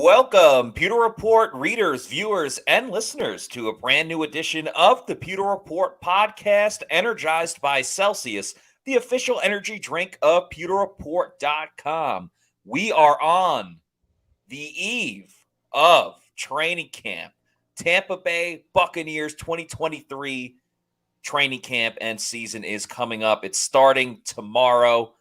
Welcome, Pewter Report readers, viewers, and listeners to a brand new edition of the Pewter Report podcast, energized by Celsius, the official energy drink of pewterreport.com. We are on the eve of training camp. Tampa Bay Buccaneers 2023 training camp and season is coming up. It's starting tomorrow.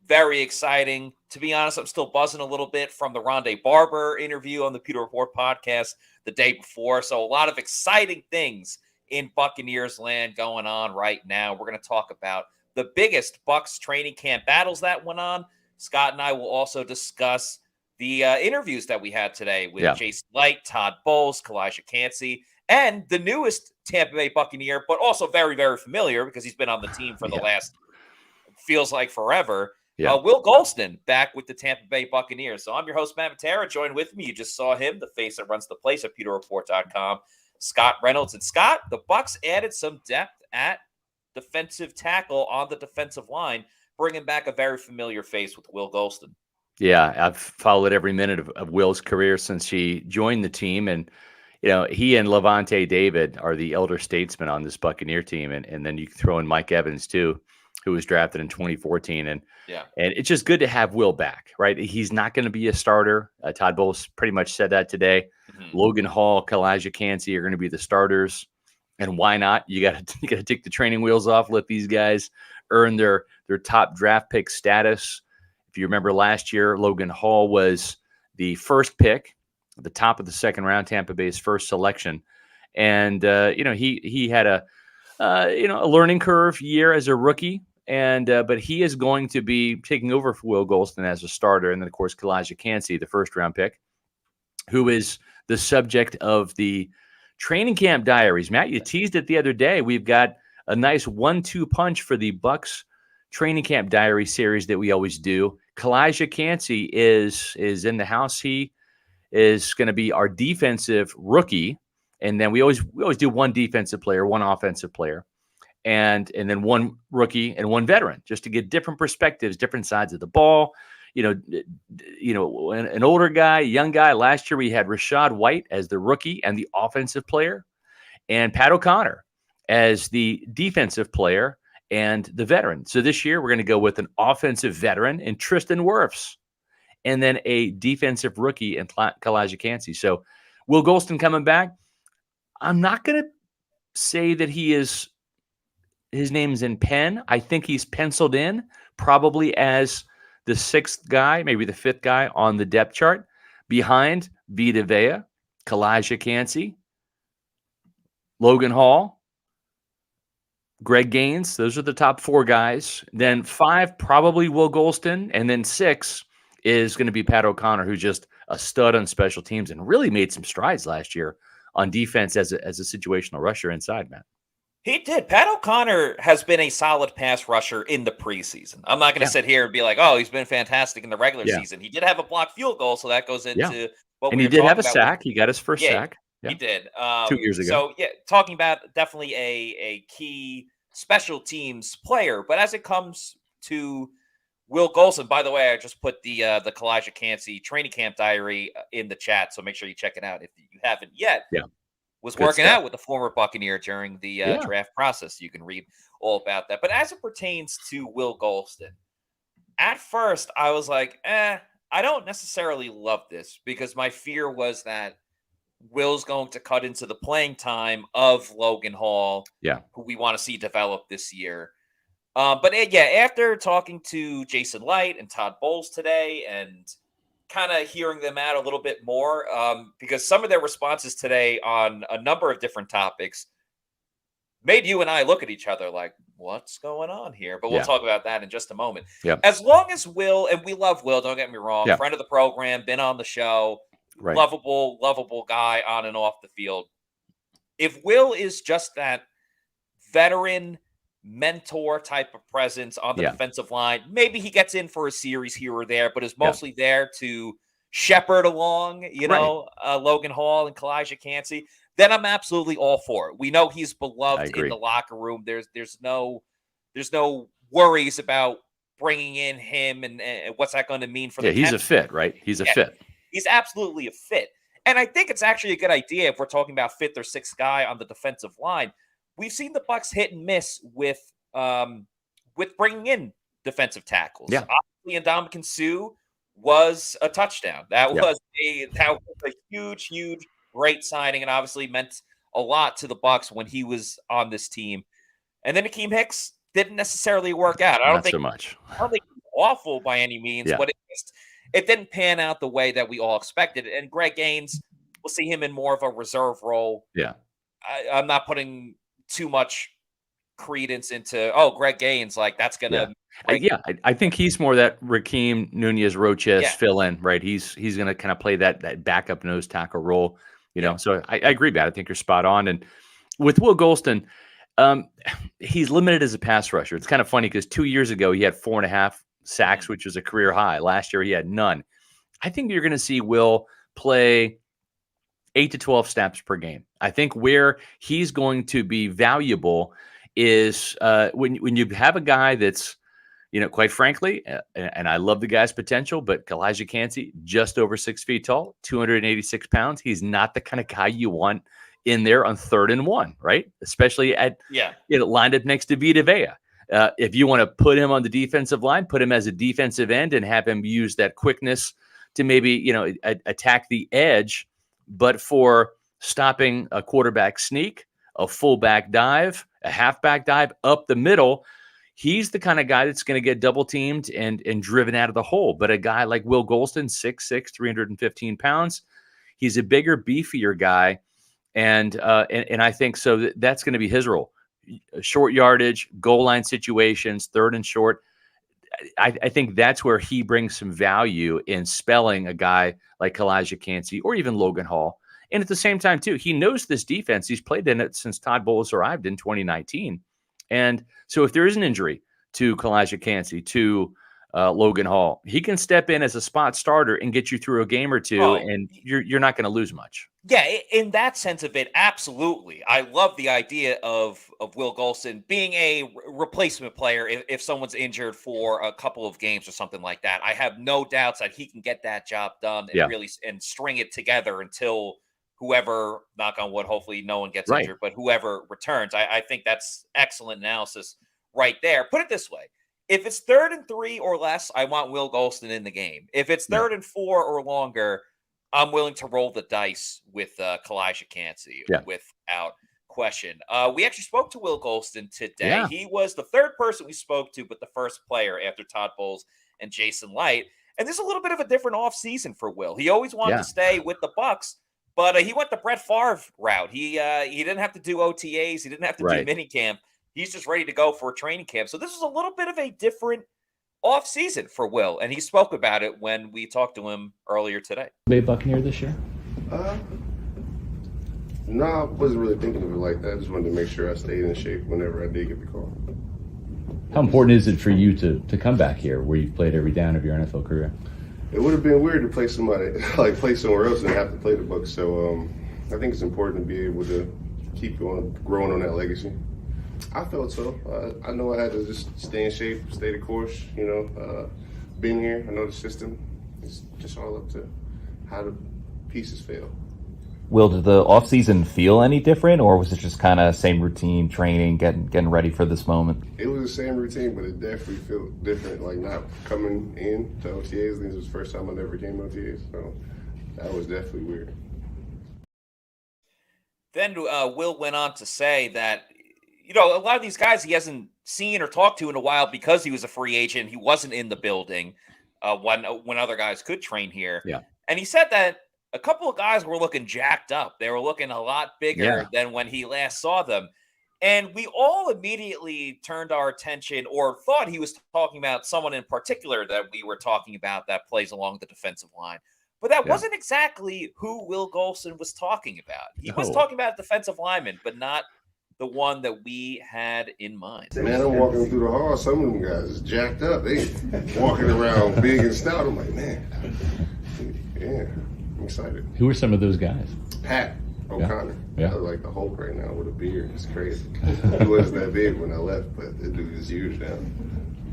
Very exciting. To be honest, I'm still buzzing a little bit from the Rondé Barber interview on the Pewter Report podcast the day before. So a lot of exciting things in Buccaneers land going on right now. We're going to talk about the biggest Bucs training camp battles that went on. Scott and I will also discuss the interviews that we had today with Jason Licht, Todd Bowles, Calijah Kancey, and the newest Tampa Bay Buccaneer, but also very, very familiar because he's been on the team for the last, feels like forever. Will Gholston back with the Tampa Bay Buccaneers. So I'm your host, Matt Matera. Joined with me, you just saw him, the face that runs the place at pewterreport.com, Scott Reynolds. And Scott, the Bucs added some depth at defensive tackle on the defensive line, bringing back a very familiar face with Will Gholston. Yeah, I've followed every minute of Will's career since he joined the team. And, you know, he and Levante David are the elder statesmen on this Buccaneer team. And then you can throw in Mike Evans, too, who was drafted in 2014. And it's just good to have Will back, right? He's not going to be a starter. Todd Bowles pretty much said that today. Logan Hall, Calijah Kancey are going to be the starters. And why not? You got to take the training wheels off, let these guys earn their top draft pick status. If you remember last year, Logan Hall was the first pick at the top of the second round, Tampa Bay's first selection. And, he had a learning curve year as a rookie. But he is going to be taking over for Will Gholston as a starter. And then, of course, Calijah Kancey, the first-round pick, who is the subject of the training camp diaries. Matt, you teased it the other day. We've got a nice 1-2 punch for the Bucs training camp diary series that we always do. Calijah Kancey is in the house. He is going to be our defensive rookie. And then we always do one defensive player, one offensive player. And then one rookie and one veteran, just to get different perspectives, different sides of the ball. An older guy, a young guy. Last year we had Rachaad White as the rookie and the offensive player, and Pat O'Connor as the defensive player and the veteran. So this year we're going to go with an offensive veteran and Tristan Wirfs, and then a defensive rookie and Calijah Kancey. So Will Gholston coming back. I'm not going to say that his name's in pen. I think he's penciled in probably as the sixth guy, maybe the fifth guy on the depth chart behind Vita Vea, Calijah Kancey, Logan Hall, Greg Gaines. Those are the top four guys. Then 5, probably Will Gholston. And then 6 is going to be Pat O'Connor, who's just a stud on special teams and really made some strides last year on defense as a situational rusher inside, Matt. He did. Pat O'Connor has been a solid pass rusher in the preseason. I'm not going to sit here and be like, oh, he's been fantastic in the regular season. He did have a blocked field goal, so that goes into what we were talking about. And he did have a sack. He got his first sack. He did. 2 years ago. So, talking about definitely a key special teams player. But as it comes to Will Gholston, by the way, I just put the Calijah Kancey training camp diary in the chat, so make sure you check it out if you haven't yet. Yeah. Was working out with the former Buccaneer during the draft process. You can read all about that. But as it pertains to Will Gholston, at first I was like, I don't necessarily love this, because my fear was that Will's going to cut into the playing time of Logan Hall, who we want to see develop this year. But after talking to Jason Licht and Todd Bowles today and kind of hearing them out a little bit more, because some of their responses today on a number of different topics made you and I look at each other like, what's going on here? But we'll talk about that in just a moment. As long as Will, and we love Will, don't get me wrong, friend of the program, been on the show, lovable guy on and off the field. If Will is just that veteran mentor type of presence on the defensive line, maybe he gets in for a series here or there, but is mostly there to shepherd along, Logan Hall and Calijah Kancey, then I'm absolutely all for it. We know he's beloved in the locker room. There's no worries about bringing in him and what's that going to mean for the he's a fit, right? He's a fit. He's absolutely a fit. And I think it's actually a good idea if we're talking about fifth or sixth guy on the defensive line. We've seen the Bucs hit and miss with bringing in defensive tackles. Yeah. Obviously, Ndamukong Suh was a touchdown. That was a huge, huge, great signing, and obviously meant a lot to the Bucs when he was on this team. And then Akeem Hicks didn't necessarily work out. I don't think he was awful by any means, but it didn't pan out the way that we all expected. And Greg Gaines, we'll see him in more of a reserve role. Yeah. I'm not putting too much credence into, Greg Gaines, like that's going to. I think he's more that Raheem Nunez-Roches fill-in, right? He's going to kind of play that backup nose tackle role, you know. So I agree with that. I think you're spot on. And with Will Gholston, he's limited as a pass rusher. It's kind of funny because 2 years ago he had 4.5 sacks, which was a career high. Last year he had none. I think you're going to see Will play 8 to 12 snaps per game. I think where he's going to be valuable is when you have a guy that's, you know, quite frankly, and I love the guy's potential, but Calijah Kancey, just over 6 feet tall, 286 pounds. He's not the kind of guy you want in there on 3rd and 1, right? Especially lined up next to Vita Vea. If you want to put him on the defensive line, put him as a defensive end and have him use that quickness to maybe, you know, attack the edge, but for stopping a quarterback sneak, a fullback dive, a halfback dive up the middle, he's the kind of guy that's going to get double teamed and driven out of the hole. But a guy like Will Gholston, 6'6", 315 pounds, he's a bigger, beefier guy. And I think so that's going to be his role. Short yardage, goal line situations, 3rd and short. I think that's where he brings some value in spelling a guy like Calijah Kancey or even Logan Hall. And at the same time, too, he knows this defense. He's played in it since Todd Bowles arrived in 2019. And so if there is an injury to Calijah Kancey, to Logan Hall, he can step in as a spot starter and get you through a game or two, and you're not going to lose much. Yeah, in that sense of it, absolutely. I love the idea of Will Gholston being a replacement player if someone's injured for a couple of games or something like that. I have no doubts that he can get that job done and really string it together until whoever, knock on wood, hopefully no one gets injured, but whoever returns. I think that's excellent analysis right there. Put it this way. If it's 3rd and 3 or less, I want Will Gholston in the game. If it's 3rd and 4 or longer, I'm willing to roll the dice with Calijah Kancey without question. We actually spoke to Will Gholston today. Yeah. He was the 3rd person we spoke to, but the 1st player after Todd Bowles and Jason Licht. And this is a little bit of a different offseason for Will. He always wanted to stay with the Bucs, but he went the Brett Favre route. He didn't have to do OTAs. He didn't have to do minicamp. He's just ready to go for a training camp. So this is a little bit of a different off season for Will, and he spoke about it when we talked to him earlier today. Be a Buccaneer this year? No, I wasn't really thinking of it like that. I just wanted to make sure I stayed in shape whenever I did get the call. How important is it for you to come back here where you've played every down of your NFL career? It would have been weird to play play somewhere else and have to play the Bucs. So I think it's important to be able to keep growing on that legacy. I felt so. I know I had to just stay in shape, stay the course, been here. I know the system. It's just all up to how the pieces fell. Will, did the offseason feel any different, or was it just kind of same routine, training, getting ready for this moment? It was the same routine, but it definitely felt different, like not coming in to OTAs. I think it was the first time I ever came to OTAs, so that was definitely weird. Then Will went on to say that, a lot of these guys he hasn't seen or talked to in a while because he was a free agent. He wasn't in the building when other guys could train here. Yeah. And he said that a couple of guys were looking jacked up. They were looking a lot bigger than when he last saw them. And we all immediately turned our attention or thought he was talking about someone in particular that we were talking about that plays along the defensive line. But that wasn't exactly who Will Gholston was talking about. He was talking about defensive linemen, but not the one that we had in mind. Man, I'm walking through the hall. Some of them guys is jacked up. They walking around big and stout. I'm like, man, yeah, I'm excited. Who are some of those guys? Pat O'Connor. Yeah. I look like the Hulk right now with a beard. It's crazy. He wasn't that big when I left, but the dude is huge now.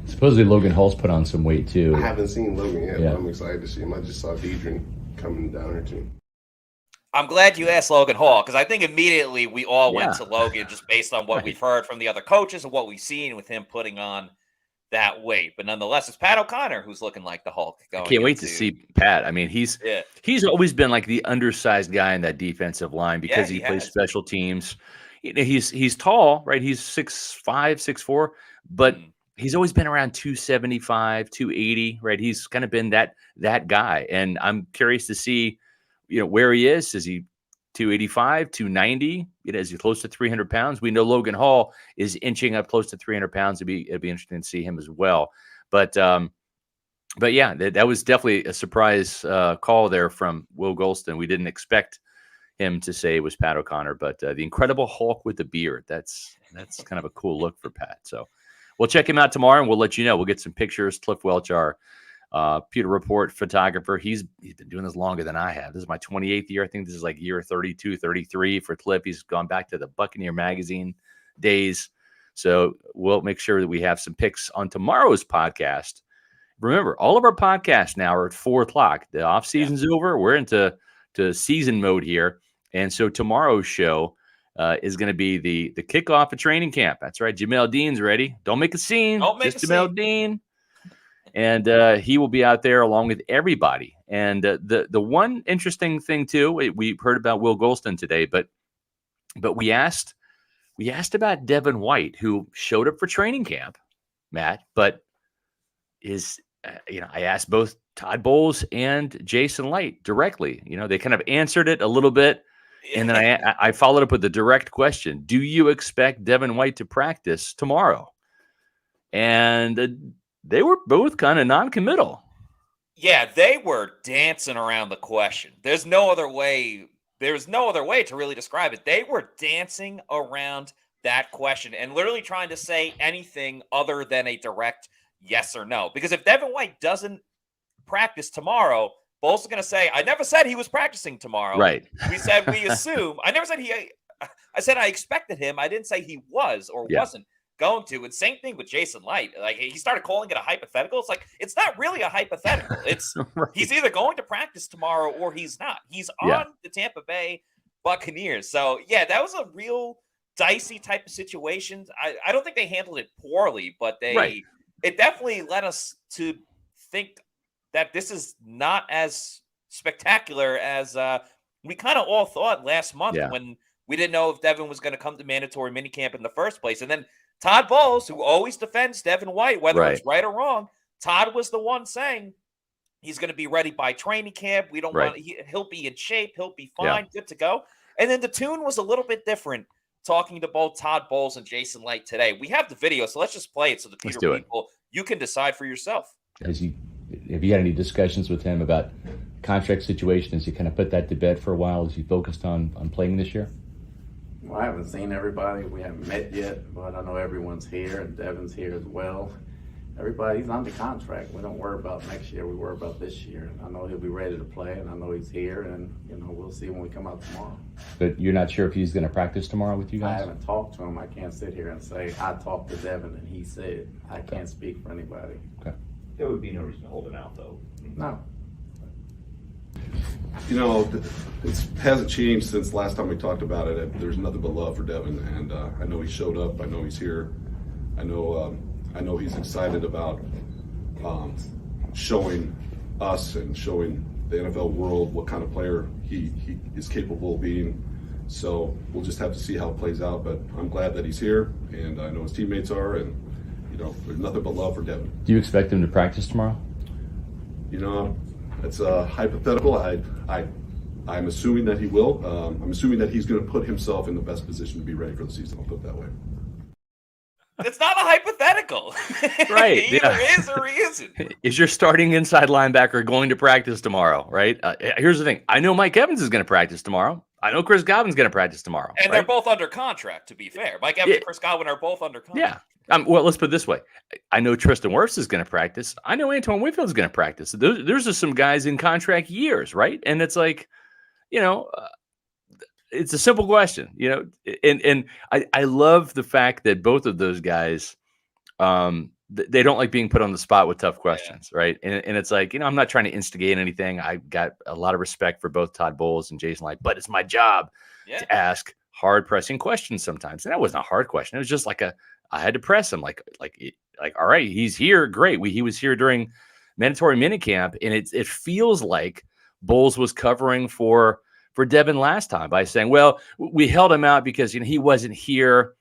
Supposedly Logan Hall's put on some weight too. I haven't seen Logan yet, but I'm excited to see him. I just saw Deidre coming down here too. I'm glad you asked Logan Hall, because I think immediately we all went Yeah. to Logan just based on what Right. we've heard from the other coaches and what we've seen with him putting on that weight. But nonetheless, it's Pat O'Connor who's looking like the Hulk. I can't wait to see Pat. I mean, he's always been like the undersized guy in that defensive line because he plays special teams. You know, he's tall, right? He's 6'5", 6'4", but he's always been around 275, 280, right? He's kind of been that guy. And I'm curious to see, you know, where he is. Is he 285, 290? Is he close to 300 pounds? We know Logan Hall is inching up close to 300 pounds. It'd be interesting to see him as well. But yeah, that was definitely a surprise call there from Will Gholston. We didn't expect him to say it was Pat O'Connor, but the Incredible Hulk with the beard. That's kind of a cool look for Pat. So we'll check him out tomorrow, and we'll let you know. We'll get some pictures. Cliff Welch, our Pewter Report photographer, he's been doing this longer than I have. This is my 28th year. I think this is like year 32, 33 for Cliff. He's gone back to the Buccaneer magazine days. So we'll make sure that we have some pics on tomorrow's podcast. Remember, all of our podcasts now are at 4:00. The off season's over. We're into season mode here. And so tomorrow's show is going to be the kickoff of training camp. That's right. Jamel Dean's ready. Don't make a scene. Just Jamel Dean. And he will be out there along with everybody. And the one interesting thing, too, we heard about Will Gholston today, but we asked about Devin White, who showed up for training camp, Matt, but is, I asked both Todd Bowles and Jason Licht directly. They kind of answered it a little bit. And then I followed up with the direct question: do you expect Devin White to practice tomorrow? And they were both kind of non-committal. Yeah, they were dancing around the question. There's no other way to really describe it. They were dancing around that question and literally trying to say anything other than a direct yes or no. Because if Devin White doesn't practice tomorrow, Bowles is going to say, I never said he was practicing tomorrow. Right. We said we assume. I never said I said I expected him. I didn't say he was or wasn't going to. And same thing with Jason Licht. Like, he started calling it a hypothetical. It's like, it's not really a hypothetical. It's right. He's either going to practice tomorrow or he's not. He's on the Tampa Bay Buccaneers. So yeah, that was a real dicey type of situation. I don't think they handled it poorly, but it definitely led us to think that this is not as spectacular as we kind of all thought last month when we didn't know if Devin was going to come to mandatory minicamp in the first place. And then Todd Bowles, who always defends Devin White, whether it's right or wrong, Todd was the one saying he's going to be ready by training camp. We don't want he'll be in shape. He'll be fine, good to go. And then the tune was a little bit different, talking to both Todd Bowles and Jason Licht today. We have the video, so let's just play it so the Pewter people, you can decide for yourself. Have you had any discussions with him about contract situation as you kind of put that to bed for a while as you focused on playing this year? Well, I haven't seen everybody. We haven't met yet, but I know everyone's here, and Devin's here as well. Everybody's under contract. We don't worry about next year. We worry about this year. I know he'll be ready to play, and I know he's here, and we'll see when we come out tomorrow. But you're not sure if he's going to practice tomorrow with you guys? I haven't talked to him. I can't sit here and say I talked to Devin and he said. I can't speak for anybody. Okay. There would be no reason to hold him out, though. No. It hasn't changed since last time we talked about it. There's nothing but love for Devin, and I know he showed up. I know he's here. I know he's excited about showing us and showing the NFL world what kind of player he is capable of being. So we'll just have to see how it plays out. But I'm glad that he's here, and I know his teammates are, and there's nothing but love for Devin. Do you expect him to practice tomorrow? It's a hypothetical. I'm assuming that he will. I'm assuming that he's going to put himself in the best position to be ready for the season. I'll put it that way. It's not a hypothetical. Right. He either is or he isn't. Is your starting inside linebacker going to practice tomorrow, right? Here's the thing. I know Mike Evans is going to practice tomorrow. I know Chris Godwin's going to practice tomorrow. And they're both under contract, to be fair. Mike Evans and Chris Godwin are both under contract. Yeah. Well, let's put it this way. I know Tristan Wirfs is going to practice. I know Antoine Winfield's going to practice. There's just some guys in contract years, right? And it's like, it's a simple question, and I love the fact that both of those guys they don't like being put on the spot with tough questions, right? And it's like, I'm not trying to instigate anything. I got a lot of respect for both Todd Bowles and Jason Licht, but it's my job to ask hard pressing questions sometimes. And that wasn't a hard question. It was just like I had to press him like, all right, he's here. Great. He was here during mandatory minicamp. And it feels like Bowles was covering for Devin last time by saying, well, we held him out because, he wasn't here,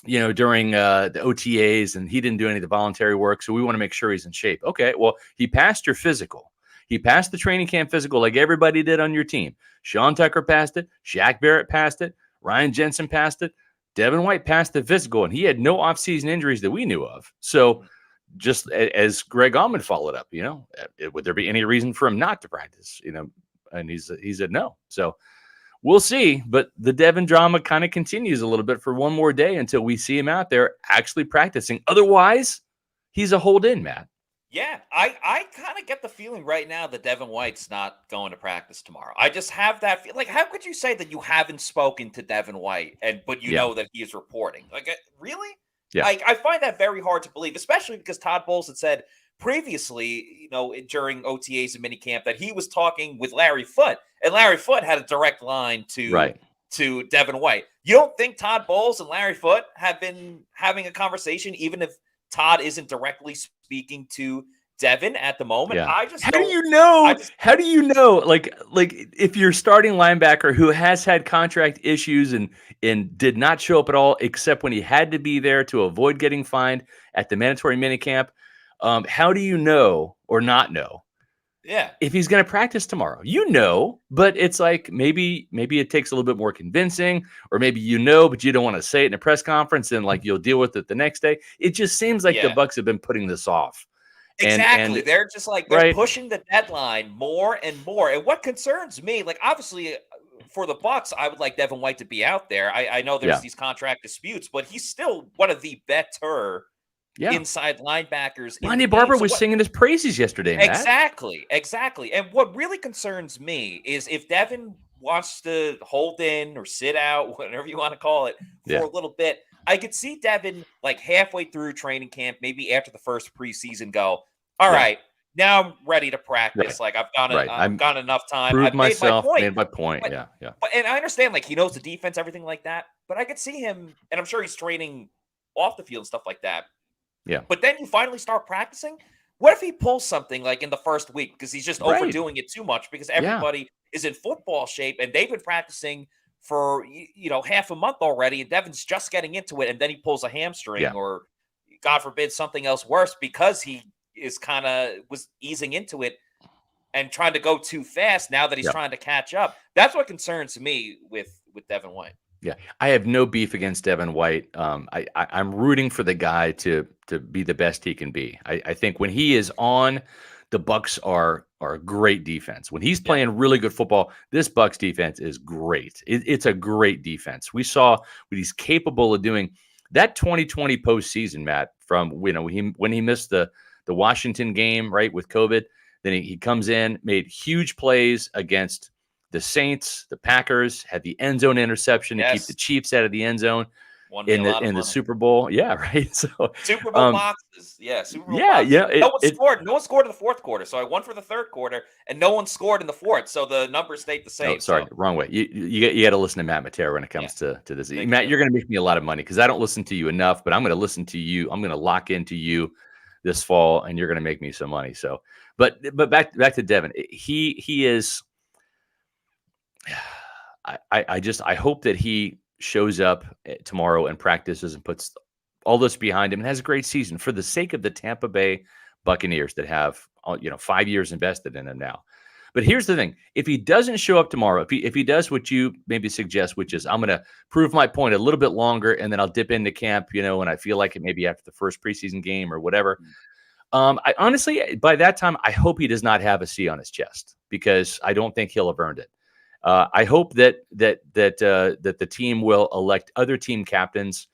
during the OTAs, and he didn't do any of the voluntary work. So we want to make sure he's in shape. Okay. Well, he passed your physical. He passed the training camp physical like everybody did on your team. Sean Tucker passed it. Shaq Barrett passed it. Ryan Jensen passed it. Devin White passed the physical, and he had no offseason injuries that we knew of. So just as Greg Allman followed up, would there be any reason for him not to practice? And he said no. So we'll see. But the Devin drama kind of continues a little bit for one more day until we see him out there actually practicing. Otherwise, he's a hold in, Matt. Yeah, I kind of get the feeling right now that Devin White's not going to practice tomorrow. I just have that feel. Like, how could you say that you haven't spoken to Devin White but you know that he is reporting? Like, really? Yeah. I find that very hard to believe, especially because Todd Bowles had said previously, during OTAs and minicamp, that he was talking with Larry Foote, and Larry Foote had a direct line to Devin White. You don't think Todd Bowles and Larry Foote have been having a conversation, even if Todd isn't directly speaking to Devin at the moment? Yeah. How do you know? Like if you're starting linebacker who has had contract issues and did not show up at all, except when he had to be there to avoid getting fined at the mandatory minicamp, how do you know or not know? Yeah. If he's going to practice tomorrow, but it's like maybe it takes a little bit more convincing, or maybe but you don't want to say it in a press conference, and like you'll deal with it the next day. It just seems like the Bucs have been putting this off. Exactly. They're just like they're pushing the deadline more and more. And what concerns me, like obviously for the Bucs, I would like Devin White to be out there. I know there's these contract disputes, but he's still one of the better inside linebackers. Lonnie Barber was singing his praises yesterday, Matt. Exactly. And what really concerns me is if Devin wants to hold in or sit out, whatever you want to call it, for a little bit, I could see Devin like halfway through training camp, maybe after the first preseason, go, all right, now I'm ready to practice. Like I've got enough time. Proved I've myself, made my point. Yeah. But, and I understand, like, he knows the defense, everything like that. But I could see him, and I'm sure he's training off the field and stuff like that. Yeah. But then you finally start practicing. What if he pulls something like in the first week because he's just overdoing it too much because everybody is in football shape and they've been practicing for half a month already, and Devin's just getting into it, and then he pulls a hamstring or, God forbid, something else worse because he is was easing into it and trying to go too fast now that he's trying to catch up. That's what concerns me with Devin White. Yeah, I have no beef against Devin White. I'm rooting for the guy to be the best he can be. I think when he is on, the Bucs are a great defense. When he's playing really good football, this Bucs defense is great. It's a great defense. We saw what he's capable of doing. That 2020 postseason, Matt, from when he missed the Washington game, right, with COVID, then he comes in, made huge plays against the Saints, the Packers, had the end zone interception to keep the Chiefs out of the end zone in the Super Bowl. Yeah, right. So Super Bowl boxes. Yeah, Super Bowl boxes. No one scored. No one scored in the fourth quarter. So I won for the third quarter, and no one scored in the fourth. So the numbers stayed the same. Oh, sorry, wrong way. You got to listen to Matt Matera when it comes to this. Matt, you're going to make me a lot of money because I don't listen to you enough, but I'm going to listen to you. I'm going to lock into you this fall, and you're going to make me some money. So, but back to Devin. He is. I hope that he shows up tomorrow and practices and puts all this behind him and has a great season for the sake of the Tampa Bay Buccaneers that have 5 years invested in him now. But here's the thing: if he doesn't show up tomorrow, if he does what you maybe suggest, which is I'm going to prove my point a little bit longer and then I'll dip into camp, when I feel like it, maybe after the first preseason game or whatever. I honestly, by that time, I hope he does not have a C on his chest because I don't think he'll have earned it. I hope that the team will elect other team captains.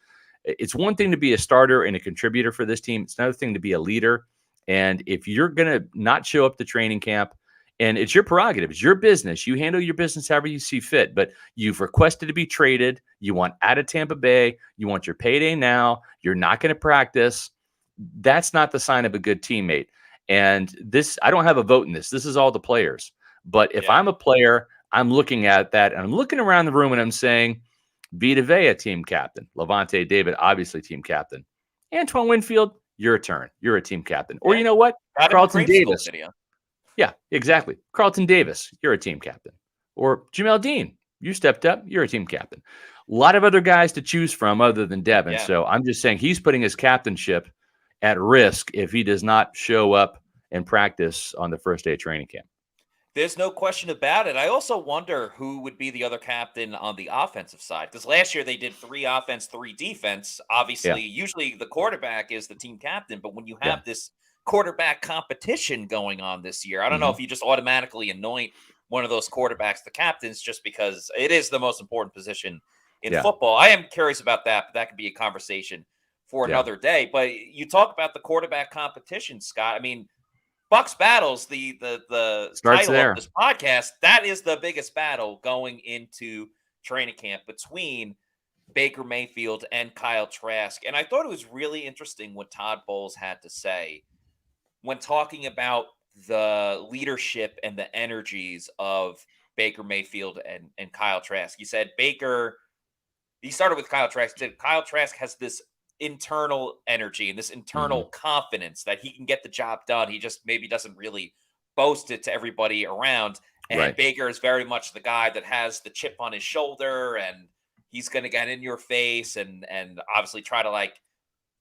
It's one thing to be a starter and a contributor for this team. It's another thing to be a leader. And if you're going to not show up to training camp, and it's your prerogative, it's your business. You handle your business however you see fit. But you've requested to be traded. You want out of Tampa Bay. You want your payday now. You're not going to practice. that's not the sign of a good teammate. And this, I don't have a vote in this. This is all the players. But if I'm a player, I'm looking at that and I'm looking around the room and I'm saying, Vita Vea, team captain. Levante David, obviously team captain. Antoine Winfield, your turn. You're a team captain. Or you know what? Carlton Davis. Yeah, exactly. Carlton Davis, you're a team captain. Or Jamel Dean, you stepped up. You're a team captain. A lot of other guys to choose from other than Devin. Yeah. So I'm just saying he's putting his captainship at risk if he does not show up and practice on the first day of training camp. There's no question about it. I also wonder who would be the other captain on the offensive side, because last year they did 3 offense, 3 defense. Obviously, usually the quarterback is the team captain, but when you have this quarterback competition going on this year, I don't know if you just automatically anoint one of those quarterbacks the captains just because it is the most important position in football. I am curious about that, but that could be a conversation for another day. But you talk about the quarterback competition, Scott. I mean, Bucs battles, the Starts title there. of this podcast, that is the biggest battle going into training camp between Baker Mayfield and Kyle Trask. And I thought it was really interesting what Todd Bowles had to say when talking about the leadership and the energies of Baker Mayfield and Kyle Trask. He said he started with Kyle Trask. He said Kyle Trask has this internal energy and this internal confidence that he can get the job done. He just maybe doesn't really boast it to everybody around. And Baker is very much the guy that has the chip on his shoulder and he's going to get in your face and obviously try to like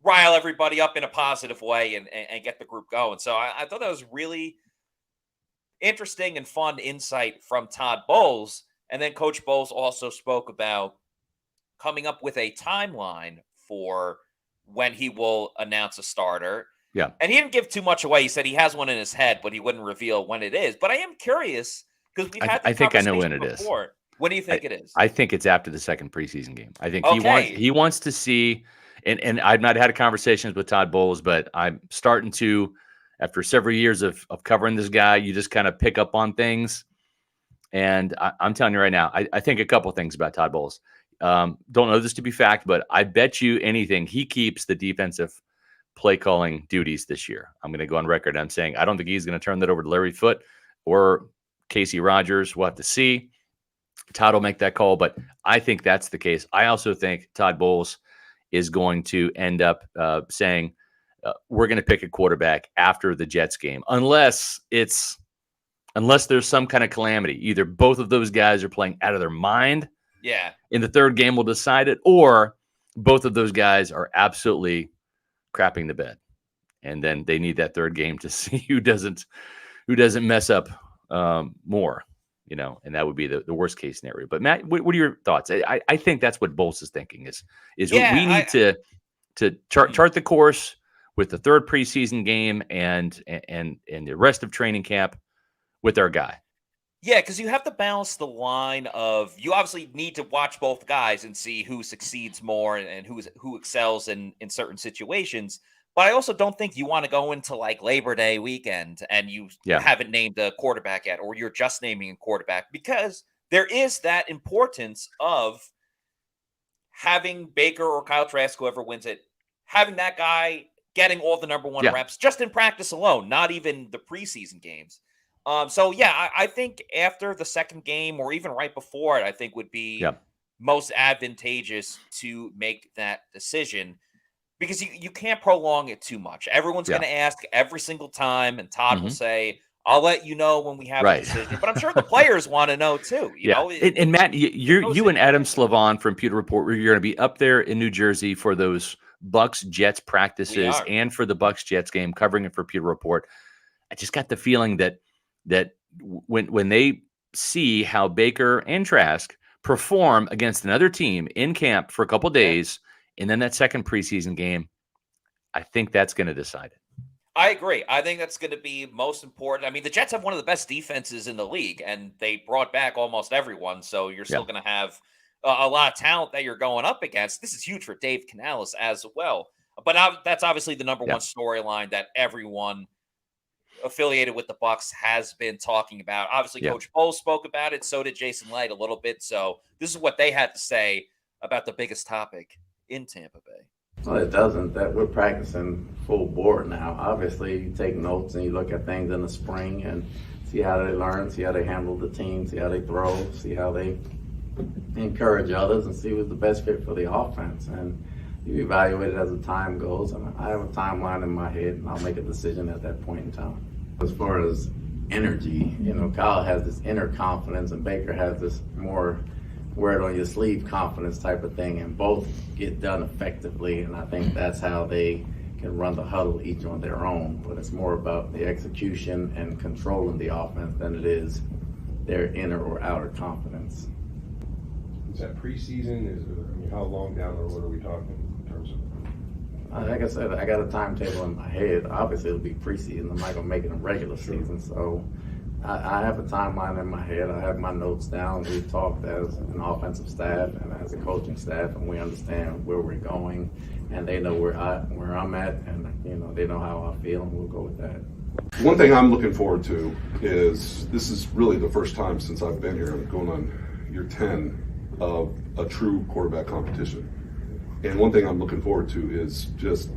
rile everybody up in a positive way and get the group going. So I thought that was really interesting and fun insight from Todd Bowles. And then Coach Bowles also spoke about coming up with a timeline for when he will announce a starter. Yeah. And he didn't give too much away. He said he has one in his head, but he wouldn't reveal when it is. But I am curious because we've had this I think I know when conversation it is. before. When do you think it is? I think it's after the second preseason game. I think Okay. he wants to see, and I've not had conversations with Todd Bowles, but I'm starting to, after several years of covering this guy, you just kind of pick up on things. And I'm telling you right now, I think a couple of things about Todd Bowles. Don't know this to be fact, but I bet you anything he keeps the defensive play calling duties this year. I'm going to go on record. I'm saying I don't think he's going to turn that over to Larry Foote or Casey Rogers. We'll have to see. Todd will make that call, but I think that's the case. I also think Todd Bowles is going to end up saying we're going to pick a quarterback after the Jets game, unless there's some kind of calamity. Either both of those guys are playing out of their mind. Yeah. In the third game, we'll decide it, or both of those guys are absolutely crapping the bed, and then they need that third game to see who doesn't mess up more, and that would be the worst case scenario. But Matt, what are your thoughts? I think that's what Bowles is thinking is we need to chart the course with the third preseason game and the rest of training camp with our guy. Yeah, because you have to balance the line of you obviously need to watch both guys and see who succeeds more and who excels in certain situations. But I also don't think you want to go into like Labor Day weekend and you haven't named a quarterback yet, or you're just naming a quarterback, because there is that importance of having Baker or Kyle Trask, whoever wins it, having that guy getting all the number one reps just in practice alone, not even the preseason games. I think after the second game or even right before it, I think would be most advantageous to make that decision because you can't prolong it too much. Everyone's going to ask every single time, and Todd will say, I'll let you know when we have a decision. But I'm sure the players want to know too. You know? And Matt, you and Adam Slavon from Pewter Report, you're going to be up there in New Jersey for those Bucs Jets practices and for the Bucs Jets game, covering it for Pewter Report. I just got the feeling that when they see how Baker and Trask perform against another team in camp for a couple of days, and then that second preseason game, I think that's going to decide it. I agree. I think that's going to be most important. I mean, the Jets have one of the best defenses in the league, and they brought back almost everyone, so you're still going to have a lot of talent that you're going up against. This is huge for Dave Canales as well. But that's obviously the number one storyline that everyone affiliated with the Bucs has been talking about. Obviously, Coach Bowles spoke about it. So did Jason Licht a little bit. So this is what they had to say about the biggest topic in Tampa Bay. Well, it doesn't. That we're practicing full board now. Obviously, you take notes and you look at things in the spring and see how they learn, see how they handle the team, see how they throw, see how they encourage others, and see who's the best fit for the offense. And you evaluate it as the time goes. And I have a timeline in my head, and I'll make a decision at that point in time. As far as energy, Kyle has this inner confidence, and Baker has this more wear it on your sleeve confidence type of thing, and both get done effectively. And I think that's how they can run the huddle each on their own. But it's more about the execution and controlling the offense than it is their inner or outer confidence. Is that preseason? How long down the road are we talking in terms of? Like I said, I got a timetable in my head. Obviously, it'll be preseason. I'm not going to make it a regular season. So I have a timeline in my head. I have my notes down. We've talked as an offensive staff and as a coaching staff, and we understand where we're going. And they know where I'm at, and they know how I feel, and we'll go with that. One thing I'm looking forward to is this is really the first time since I've been here. I'm going on year 10 of a true quarterback competition. And one thing I'm looking forward to is just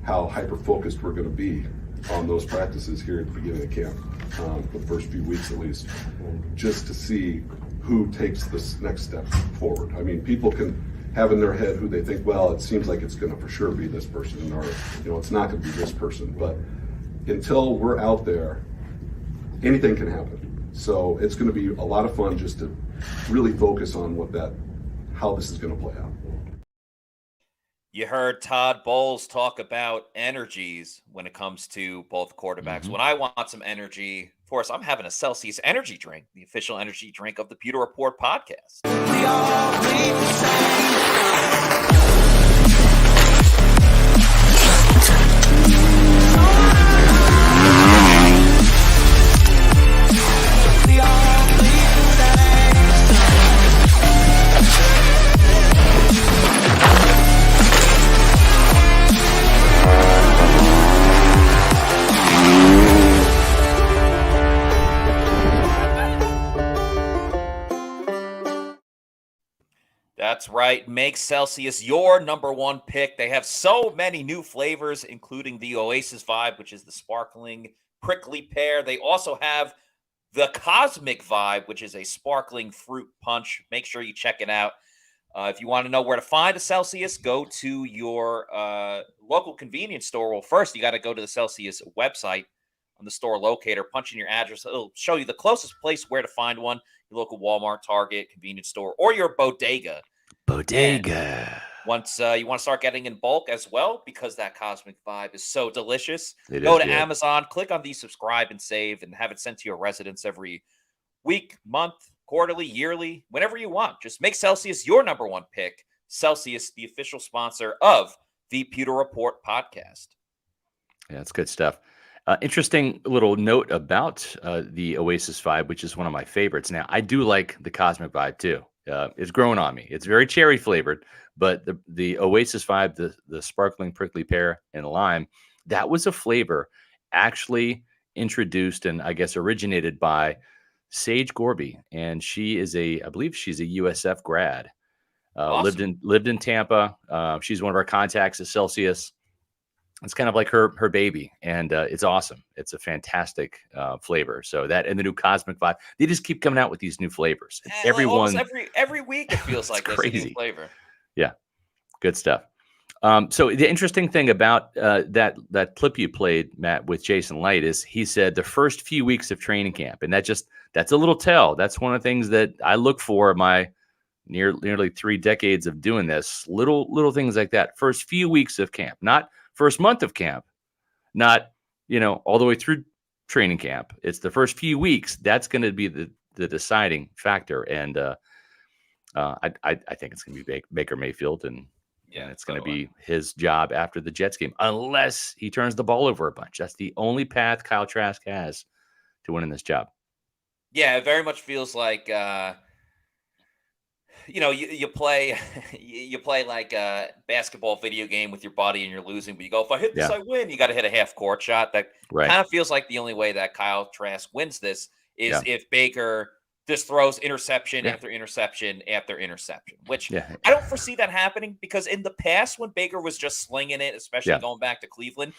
how hyper-focused we're going to be on those practices here at the beginning of camp, for the first few weeks at least, just to see who takes this next step forward. I mean, people can have in their head who they think, well, it seems like it's going to for sure be this person, or it's not going to be this person. But until we're out there, anything can happen. So it's going to be a lot of fun just to really focus on how this is going to play out. You heard Todd Bowles talk about energies when it comes to both quarterbacks. When I want some energy, of course, I'm having a Celsius energy drink, the official energy drink of the Pewter Report podcast. We all bleed the same. That's right. Make Celsius your number one pick. They have so many new flavors, including the Oasis Vibe, which is the sparkling prickly pear. They also have the Cosmic Vibe, which is a sparkling fruit punch. Make sure you check it out. If you want to know where to find a Celsius, go to your local convenience store. Well, first, you got to go to the Celsius website on the store locator, punch in your address. It'll show you the closest place where to find one, your local Walmart, Target, convenience store, or your bodega. And once you want to start getting in bulk as well, because that Cosmic Vibe is so delicious, go to Amazon, click on the subscribe and save, and have it sent to your residence every week, month, quarterly, yearly, whenever you want. Just make Celsius your number one pick. Celsius, the official sponsor of the Pewter Report podcast. Yeah, that's good stuff. Interesting little note about the Oasis Vibe, which is one of my favorites. Now, I do like the Cosmic Vibe too. It's growing on me. It's very cherry flavored, but the Oasis Vibe, the sparkling prickly pear and lime, that was a flavor actually introduced and I guess originated by Sage Gorby, and I believe she's a USF grad. Awesome. Lived in Tampa. She's one of our contacts at Celsius. It's kind of like her baby, and it's awesome. It's a fantastic flavor. So that and the new Cosmic Vibe, they just keep coming out with these new flavors. Every week it feels like there's a new flavor. Yeah, good stuff. So the interesting thing about that clip you played, Matt, with Jason Licht is he said the first few weeks of training camp, and that's a little tell. That's one of the things that I look for in my nearly 3 decades of doing this. Little things like that. First few weeks of camp, not first month of camp, not all the way through training camp. It's the first few weeks. That's going to be the deciding factor. And I think it's going to be Baker Mayfield, and it's going to be his job after the Jets game, unless he turns the ball over a bunch. That's the only path Kyle Trask has to winning this job. Yeah, it very much feels like you play like a basketball video game with your buddy and you're losing, but you go, if I hit this, I win. You got to hit a half court shot. That kind of feels like the only way that Kyle Trask wins this is if Baker just throws interception Yeah. after interception after interception, which Yeah. I don't foresee that happening because in the past when Baker was just slinging it, especially Yeah. going back to Cleveland,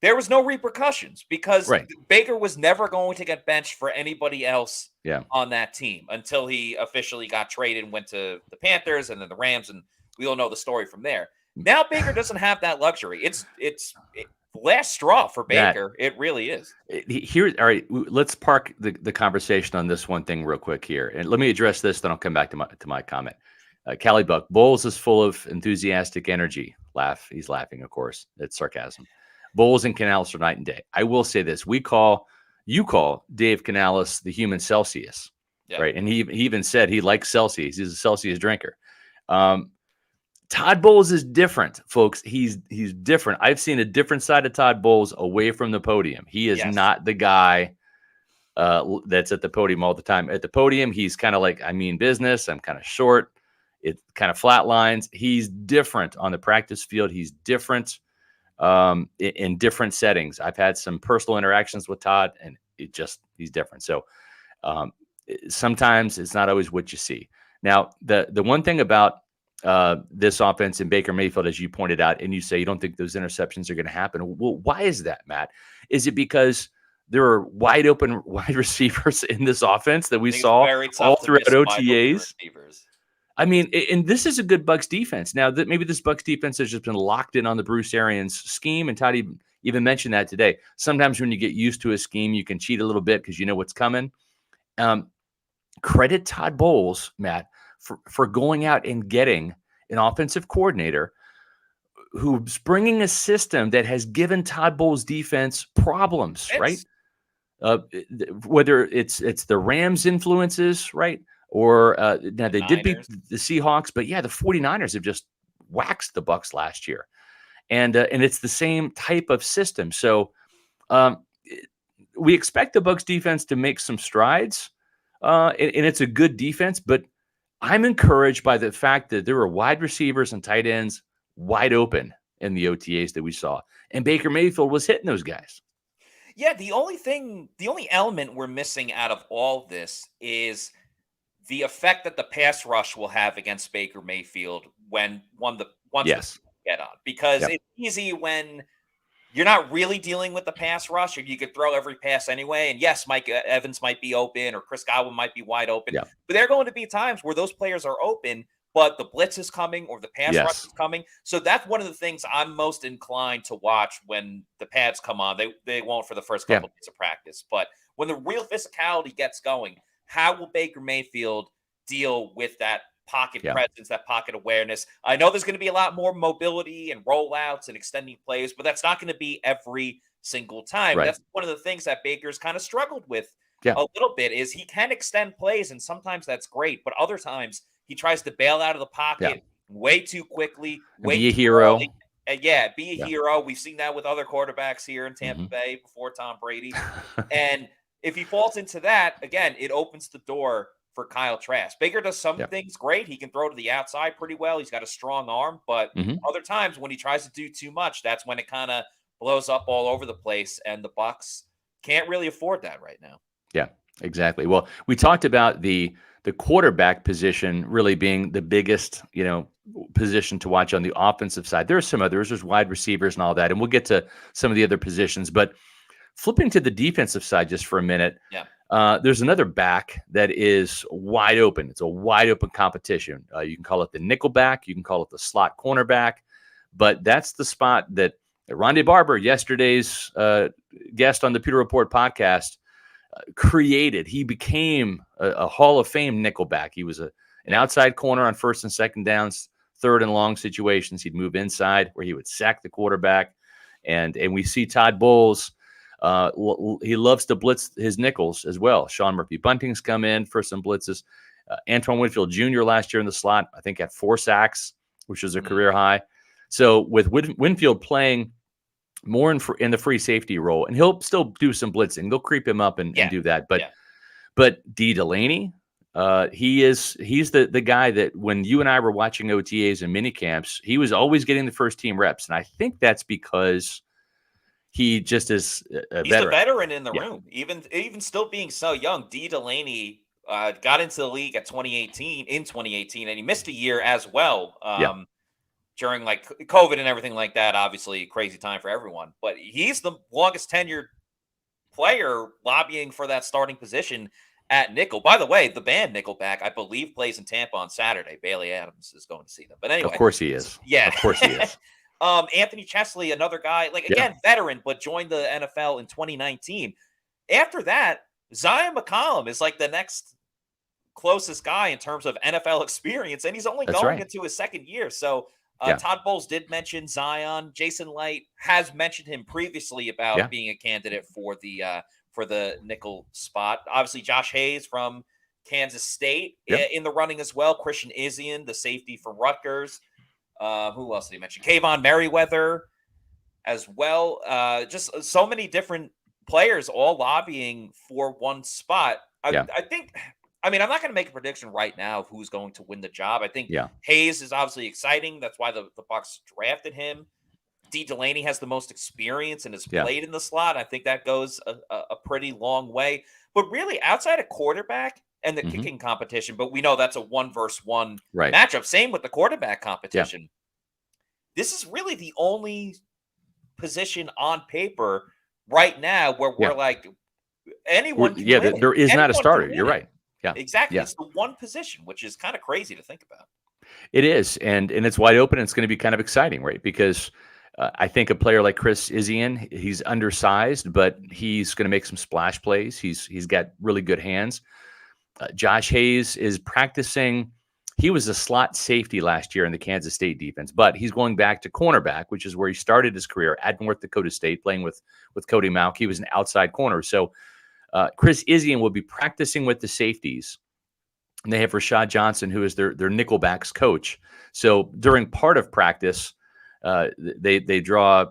there was no repercussions because Right. Baker was never going to get benched for anybody else Yeah. on that team until he officially got traded and went to the Panthers and then the Rams, and we all know the story from there. Now Baker doesn't have that luxury. It's last straw for Baker. It really is. Here, all right. Let's park the conversation on this one thing real quick here, and let me address this. Then I'll come back to my comment. Cali Buck Bowles is full of enthusiastic energy. Laugh. He's laughing, of course. It's sarcasm. Bowles and Canales are night and day. I will say this: you call Dave Canales the human Celsius, right? And he even said he likes Celsius. He's a Celsius drinker. Todd Bowles is different, folks. He's different. I've seen a different side of Todd Bowles away from the podium. He is not the guy that's at the podium all the time. At the podium, he's kind of like, I mean business. I'm kind of short. It kind of flatlines. He's different on the practice field. He's different in different settings. I've had some personal interactions with Todd, and he's different. So sometimes it's not always what you see. Now, the one thing about this offense and Baker Mayfield, as you pointed out, and you say you don't think those interceptions are going to happen. Well, why is that, Matt? Is it because there are wide open wide receivers in this offense that we saw all throughout OTAs? I mean, and this is a good Bucs defense. Now, that maybe this Bucs defense has just been locked in on the Bruce Arians scheme, and Todd even mentioned that today. Sometimes when you get used to a scheme, you can cheat a little bit because you know what's coming. Credit Todd Bowles, Matt, for going out and getting an offensive coordinator who's bringing a system that has given Todd Bowles' defense problems, right? Whether it's the Rams' influences, right? Or now they did beat the Seahawks, but yeah, the 49ers have just waxed the Bucs last year. And it's the same type of system. So we expect the Bucs defense to make some strides, and it's a good defense, but I'm encouraged by the fact that there were wide receivers and tight ends wide open in the OTAs that we saw. And Baker Mayfield was hitting those guys. Yeah, the only element we're missing out of all this is the effect that the pass rush will have against Baker Mayfield once the get on. Because it's easy when you're not really dealing with the pass rush, and you could throw every pass anyway. And yes, Mike Evans might be open, or Chris Godwin might be wide open. But there are going to be times where those players are open, but the blitz is coming or the pass rush is coming. So that's one of the things I'm most inclined to watch when the pads come on. They won't for the first couple of days of practice. But when the real physicality gets going, how will Baker Mayfield deal with that pocket presence, that pocket awareness? I know there's going to be a lot more mobility and rollouts and extending plays, but that's not going to be every single time. That's one of the things that Baker's kind of struggled with a little bit, is he can extend plays, and sometimes that's great, but other times he tries to bail out of the pocket way too quickly. Be a hero. Be a hero. We've seen that with other quarterbacks here in Tampa Bay before Tom Brady. And if he falls into that, again, it opens the door for Kyle Trask. Baker does some things great. He can throw to the outside pretty well. He's got a strong arm, but other times when he tries to do too much, that's when it kind of blows up all over the place, and the Bucs can't really afford that right now. Yeah, exactly. Well, we talked about the quarterback position really being the biggest, position to watch on the offensive side. There are some others. There's wide receivers and all that, and we'll get to some of the other positions. But flipping to the defensive side just for a minute, there's another back that is wide open. It's a wide open competition. You can call it the nickel back. You can call it the slot cornerback. But that's the spot that Rondé Barber, yesterday's guest on the Pewter Report podcast, created. He became a Hall of Fame nickelback. He was an outside corner on first and second downs, third and long situations. He'd move inside where he would sack the quarterback. And we see Todd Bowles. He loves to blitz his nickels as well. Sean Murphy-Bunting's come in for some blitzes. Antoine Winfield Jr. last year in the slot, I think, had 4 sacks, which was a career high. So with Winfield playing more in the free safety role, and he'll still do some blitzing. They'll creep him up and do that. But D. Delaney, he's the guy that when you and I were watching OTAs and mini camps, he was always getting the first team reps. And I think that's because he just is a veteran. He's the veteran in the room. Even still being so young, D. Delaney got into the league in 2018, and he missed a year as well during like COVID and everything like that. Obviously, crazy time for everyone. But he's the longest tenured player lobbying for that starting position at nickel. By the way, the band Nickelback, I believe, plays in Tampa on Saturday. Bailey Adams is going to see them. But anyway, of course he is. Yeah, of course he is. Anthony Chesley, another guy, like again, veteran, but joined the NFL in 2019. After that, Zion McCollum is like the next closest guy in terms of NFL experience, and he's only going into his second year. So Todd Bowles did mention Zion. Jason Licht has mentioned him previously about being a candidate for the nickel spot. Obviously, Josh Hayes from Kansas State in the running as well. Christian Izien, the safety from Rutgers. Who else did he mention? Kayvon Merriweather as well. Just so many different players all lobbying for one spot. I think, I mean, I'm not going to make a prediction right now of who's going to win the job. I think Hayes is obviously exciting. That's why the Bucs drafted him. D. Delaney has the most experience and has played in the slot. I think that goes a pretty long way. But really, outside of quarterback and the kicking competition, but we know that's a 1-versus-1 matchup. Same with the quarterback competition. This is really the only position on paper right now where we're like, anyone can win it. There is not a starter. You're right. Yeah, exactly. It's the one position, which is kind of crazy to think about. It is, and it's wide open. And it's going to be kind of exciting, right? Because I think a player like Chris Izien, he's undersized, but he's going to make some splash plays. He's got really good hands. Josh Hayes is practicing. He was a slot safety last year in the Kansas State defense, but he's going back to cornerback, which is where he started his career at North Dakota State, playing with Cody Mauch. He was an outside corner. So Chris Izien will be practicing with the safeties. And they have Rashad Johnson, who is their nickelbacks coach. So during part of practice, they draw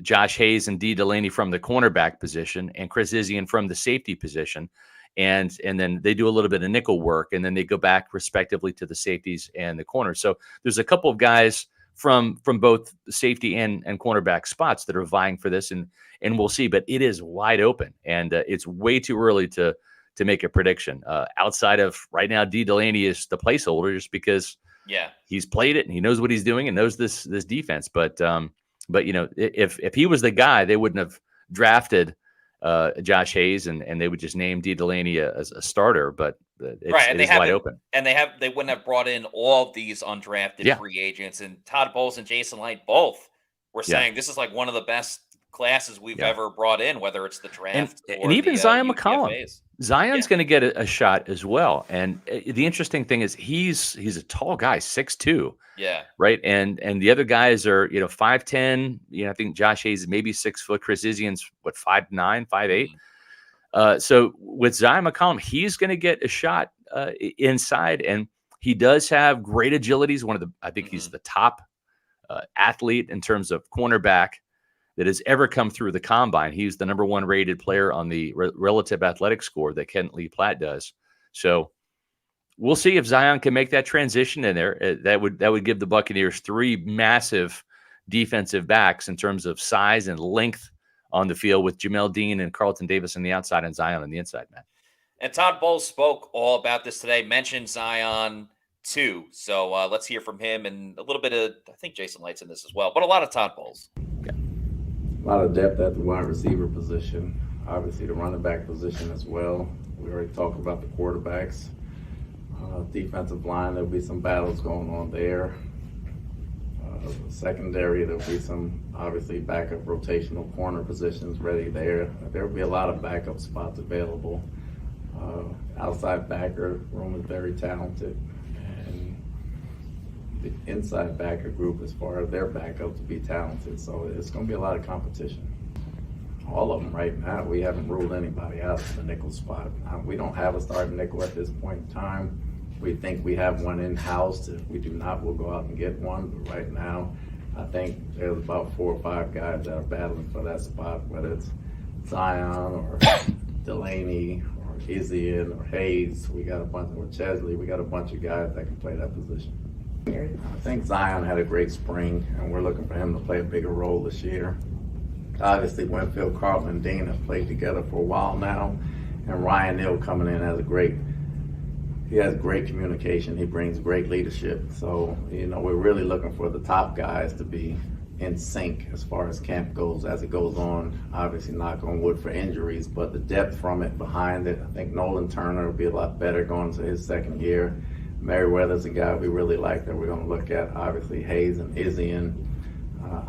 Josh Hayes and D. Delaney from the cornerback position and Chris Izien from the safety position. And then they do a little bit of nickel work, and then they go back respectively to the safeties and the corners. So there's a couple of guys from both safety and cornerback spots that are vying for this, and we'll see. But it is wide open, and it's way too early to make a prediction. Outside of right now, D. Delaney is the placeholder just because he's played it and he knows what he's doing and knows this defense. But you know, if he was the guy, they wouldn't have drafted Josh Hayes and they would just name D. Delaney as a starter. But it is wide open. And they wouldn't have brought in all of these undrafted free agents. And Todd Bowles and Jason Licht both were saying this is like one of the best classes we've ever brought in, whether it's the draft and even Zion McCollum. Zion's going to get a shot as well. And the interesting thing is he's a tall guy, 6'2". Yeah. Right. And the other guys are, 5'10". I think Josh Hayes is maybe 6 foot. Chris Izien's 5'9", 5'8". So with Zion McCollum, he's going to get a shot inside, and he does have great agility. He's I think he's the top athlete in terms of cornerback that has ever come through the combine. He's the number 1 rated player on the relative athletic score that Kent Lee Platt does. So we'll see if Zion can make that transition in there. That would give the Buccaneers 3 massive defensive backs in terms of size and length on the field, with Jamel Dean and Carlton Davis on the outside and Zion on the inside, man. And Todd Bowles spoke all about this today, mentioned Zion too. So let's hear from him, and a little bit of, I think Jason Light's in this as well, but a lot of Todd Bowles. A lot of depth at the wide receiver position, obviously the running back position as well. We already talked about the quarterbacks. Defensive line, there'll be some battles going on there. Secondary, there'll be some obviously backup rotational corner positions ready there. There'll be a lot of backup spots available. Outside backer room is very talented, and the inside backer group, as far as their backup, to be talented. So it's going to be a lot of competition. All of them right now. We haven't ruled anybody out of the nickel spot. We don't have a starting nickel at this point in time. We think we have one in-house. If we do not, we'll go out and get one. But right now, I think there's about 4 or 5 guys that are battling for that spot, whether it's Zion or Delaney or Izien or Hayes. We got a bunch, or Chesley. We got a bunch of guys that can play that position. I think Zion had a great spring, and we're looking for him to play a bigger role this year. Obviously, Winfield, Carlton, and Dean have played together for a while now, and Ryan Neal coming in has a great he has great communication. He brings great leadership. So, we're really looking for the top guys to be in sync as far as camp goes as it goes on. Obviously, knock on wood for injuries, but the depth from it behind it, I think Nolan Turner will be a lot better going to his second year. Merriweather's a guy we really like that we're going to look at. Obviously, Hayes and Izzian.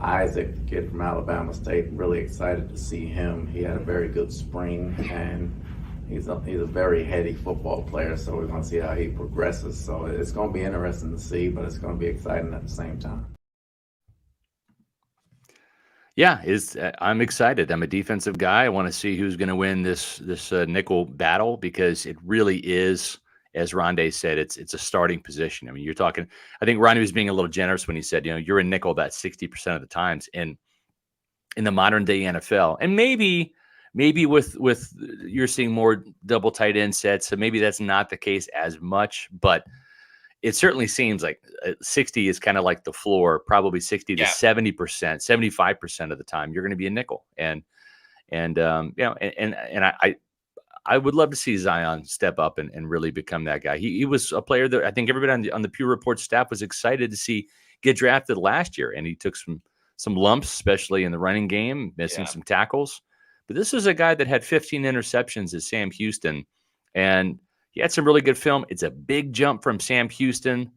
Isaac, the kid from Alabama State, really excited to see him. He had a very good spring, and he's a very heady football player, so we're going to see how he progresses. So it's going to be interesting to see, but it's going to be exciting at the same time. Yeah, I'm excited. I'm a defensive guy. I want to see who's going to win this nickel battle, because it really is, as Rondé said, it's a starting position. I mean, you're talking, I think Ronnie was being a little generous when he said, you're a nickel about 60% of the times in the modern day NFL. And maybe with you're seeing more double tight end sets, so maybe that's not the case as much, but it certainly seems like 60 is kind of like the floor, probably 60 to 70%, 75% of the time you're going to be a nickel. And I would love to see Zion step up and really become that guy. He was a player that I think everybody on the Pewter Report staff was excited to see get drafted last year. And he took some lumps, especially in the running game, missing some tackles. But this is a guy that had 15 interceptions at Sam Houston, and he had some really good film. It's a big jump from Sam Houston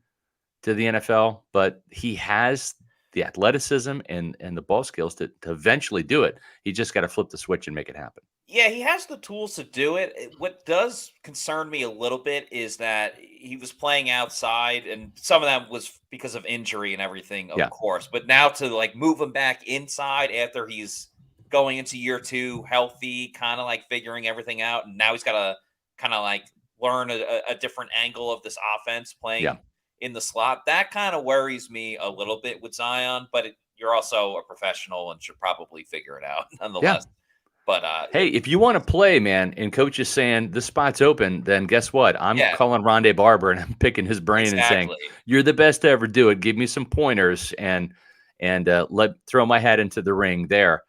to the NFL, but he has the athleticism and the ball skills to eventually do it. He just got to flip the switch and make it happen. Yeah, he has the tools to do it. What does concern me a little bit is that he was playing outside, and some of that was because of injury and everything, of course. But now to move him back inside after he's going into year 2, healthy, kind of figuring everything out, and now he's got to kind of learn a different angle of this offense playing in the slot. That kind of worries me a little bit with Zion, but you're also a professional and should probably figure it out nonetheless. Yeah. But hey, if you want to play, man, and coach is saying this spot's open, then guess what? I'm calling Rondé Barber and I'm picking his brain and saying, you're the best to ever do it. Give me some pointers and throw my hat into the ring there.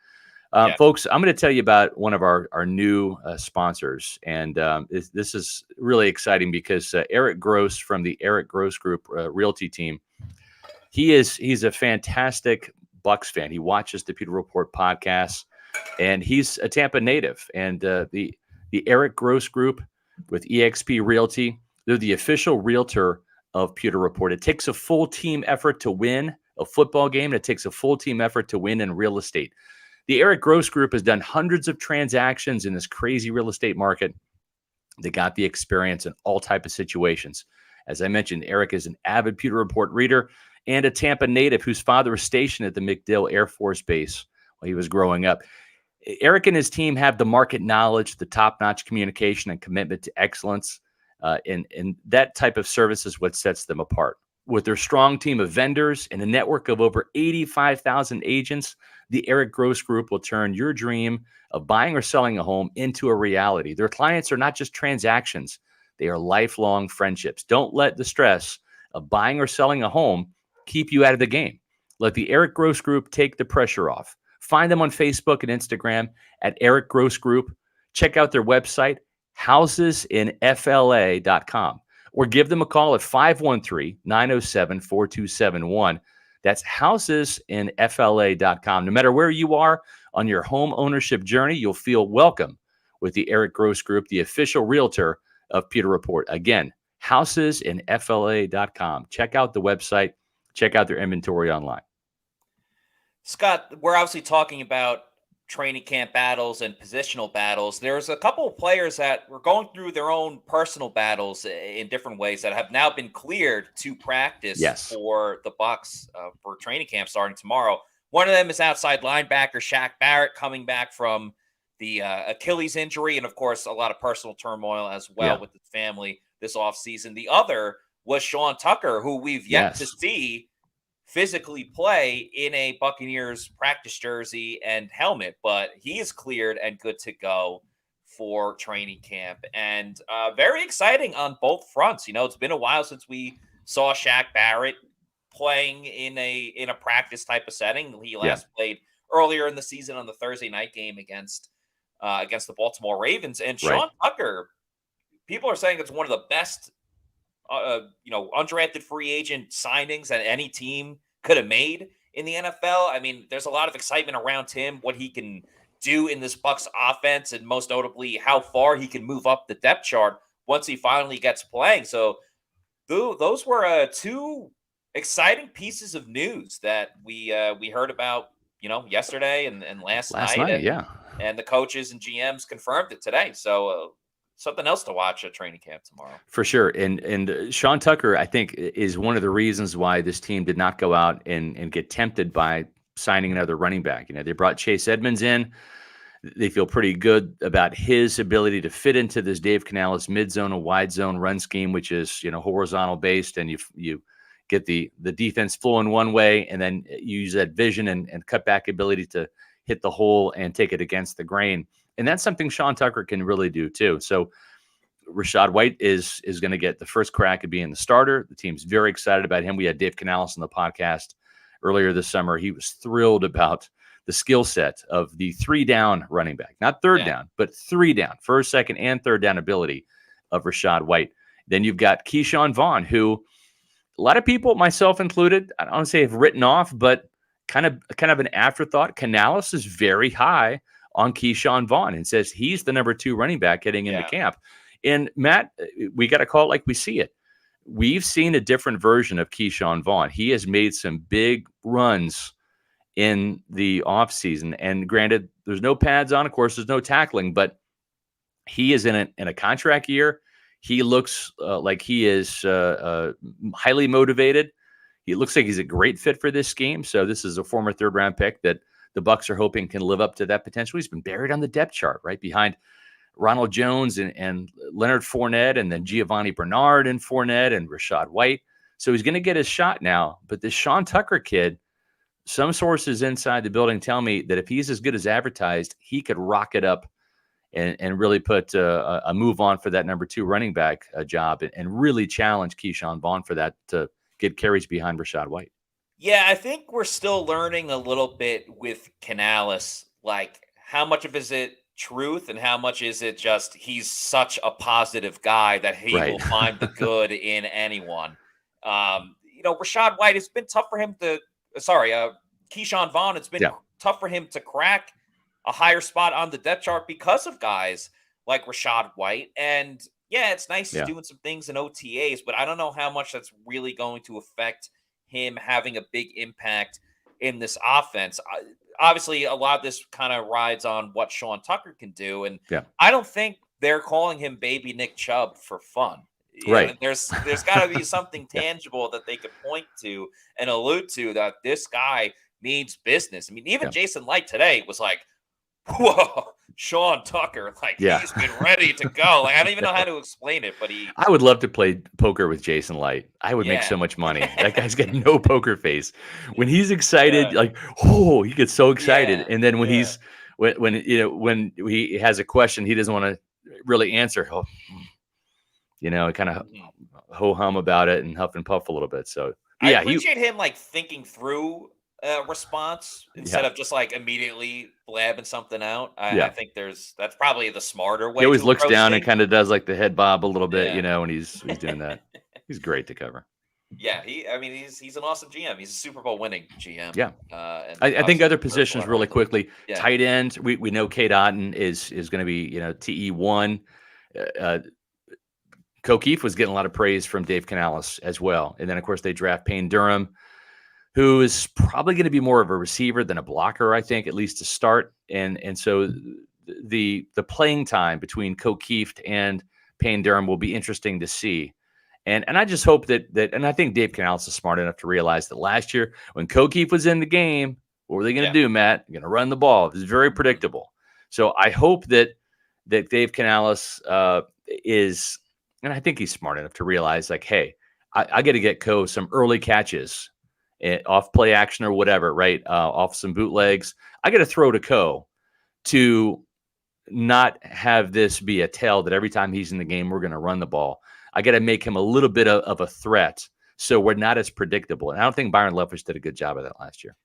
Folks, I'm going to tell you about one of our new sponsors. And this is really exciting because Eric Gross from the Eric Gross Group Realty team, he's a fantastic Bucs fan. He watches the Pewter Report podcast. And he's a Tampa native, and the Eric Gross Group with eXp Realty, they're the official realtor of Pewter Report. It takes a full team effort to win a football game. It takes a full team effort to win in real estate. The Eric Gross Group has done hundreds of transactions in this crazy real estate market. They got the experience in all type of situations. As I mentioned, Eric is an avid Pewter Report reader and a Tampa native whose father was stationed at the MacDill Air Force Base while he was growing up. Eric and his team have the market knowledge, the top-notch communication, and commitment to excellence. And that type of service is what sets them apart. With their strong team of vendors and a network of over 85,000 agents, the Eric Gross Group will turn your dream of buying or selling a home into a reality. Their clients are not just transactions. They are lifelong friendships. Don't let the stress of buying or selling a home keep you out of the game. Let the Eric Gross Group take the pressure off. Find them on Facebook and Instagram at Eric Gross Group. Check out their website, housesinfla.com, or give them a call at 513-907-4271. That's housesinfla.com. No matter where you are on your home ownership journey, you'll feel welcome with the Eric Gross Group, the official realtor of Pewter Report. Again, housesinfla.com. Check out the website. Check out their inventory online. Scott, we're obviously talking about training camp battles and positional battles. There's a couple of players that were going through their own personal battles in different ways that have now been cleared to practice for the Bucs for training camp starting tomorrow. One of them is outside linebacker Shaq Barrett, coming back from the Achilles injury, and of course a lot of personal turmoil as well with his family this offseason. The other was Sean Tucker, who we've yet to see physically play in a Buccaneers practice jersey and helmet, but he is cleared and good to go for training camp. And very exciting on both fronts. It's been a while since we saw Shaq Barrett playing in a practice type of setting. He last played earlier in the season on the Thursday night game against the Baltimore Ravens. And Sean Tucker, people are saying it's one of the best undrafted free agent signings that any team could have made in the NFL. I mean, there's a lot of excitement around him, what he can do in this Bucs offense, and most notably how far he can move up the depth chart once he finally gets playing. So those were two exciting pieces of news that we heard about, yesterday and last night. Yeah. And the coaches and GMs confirmed it today. So something else to watch at training camp tomorrow. For sure. And Sean Tucker, I think, is one of the reasons why this team did not go out and get tempted by signing another running back. They brought Chase Edmonds in. They feel pretty good about his ability to fit into this Dave Canales mid-zone and wide zone run scheme, which is, horizontal based, and you get the defense flowing one way, and then you use that vision and cutback ability to hit the hole and take it against the grain. And that's something Sean Tucker can really do too. So Rachaad White is going to get the first crack at being the starter. The team's very excited about him. We had Dave Canales on the podcast earlier this summer. He was thrilled about the skill set of the 3-down running back, not third down, but 3-down, first, second, and third down ability of Rachaad White. Then you've got Keyshawn Vaughn, who a lot of people, myself included, I don't want to say have written off, but kind of an afterthought. Canales is very high on Keyshawn Vaughn and says he's the number 2 running back heading into camp. And Matt, we got to call it like we see it. We've seen a different version of Keyshawn Vaughn. He has made some big runs in the offseason. And granted, there's no pads on. Of course, there's no tackling, but he is in a contract year. He looks like he is highly motivated. He looks like he's a great fit for this scheme. So this is a former 3rd-round pick that the Bucs are hoping can live up to that potential. He's been buried on the depth chart, right behind Ronald Jones and Leonard Fournette, and then Giovanni Bernard and Fournette and Rachaad White. So he's going to get his shot now. But this Sean Tucker kid, some sources inside the building tell me that if he's as good as advertised, he could rock it up and really put a move on for that number 2 running back job and really challenge Keyshawn Vaughn for that to get carries behind Rachaad White. Yeah, I think we're still learning a little bit with Canales, like how much of is it truth and how much is it just he's such a positive guy that he will find the good in anyone. Rachaad White, it's been tough for him Keyshawn Vaughn, it's been tough for him to crack a higher spot on the depth chart because of guys like Rachaad White. And it's nice he's doing some things in OTAs, but I don't know how much that's really going to affect him having a big impact in this offense. Obviously, a lot of this kind of rides on what Sean Tucker can do. And I don't think they're calling him Baby Nick Chubb for fun. There's got to be something tangible that they could point to and allude to that this guy means business. I mean, even Jason Licht today was like, whoa, Sean Tucker, he's been ready to go. I don't even know how to explain it, but I would love to play poker with Jason Licht. I would make so much money. That guy's got no poker face. When he's excited, he gets so excited. And then when he's when he has a question he doesn't want to really answer, kind of ho-hum about it and huff and puff a little bit. So I appreciate him thinking through response instead of just immediately blabbing something out. I think that's probably the smarter way. He always looks down and kind of does the head bob a little bit, when he's doing that. He's great to cover. Yeah, he's an awesome GM. He's a Super Bowl winning GM. Yeah, I think other positions really quickly. Yeah. Tight end, we know Cade Otton is going to be TE1. O'Keefe was getting a lot of praise from Dave Canales as well, and then of course they draft Payne Durham, who is probably going to be more of a receiver than a blocker, I think, at least to start. And so the playing time between O'Keefe and Payne Durham will be interesting to see. And I just hope that and I think Dave Canales is smart enough to realize that last year when O'Keefe was in the game, what were they going to do, Matt? They're going to run the ball. It's very predictable. So I hope that Dave Canales is, and I think he's smart enough to realize, hey, I got to get Co some early catches off play action or whatever, right? Off some bootlegs. I got to throw to Co to not have this be a tell that every time he's in the game, we're going to run the ball. I got to make him a little bit of a threat so we're not as predictable. And I don't think Byron Leftwich did a good job of that last year.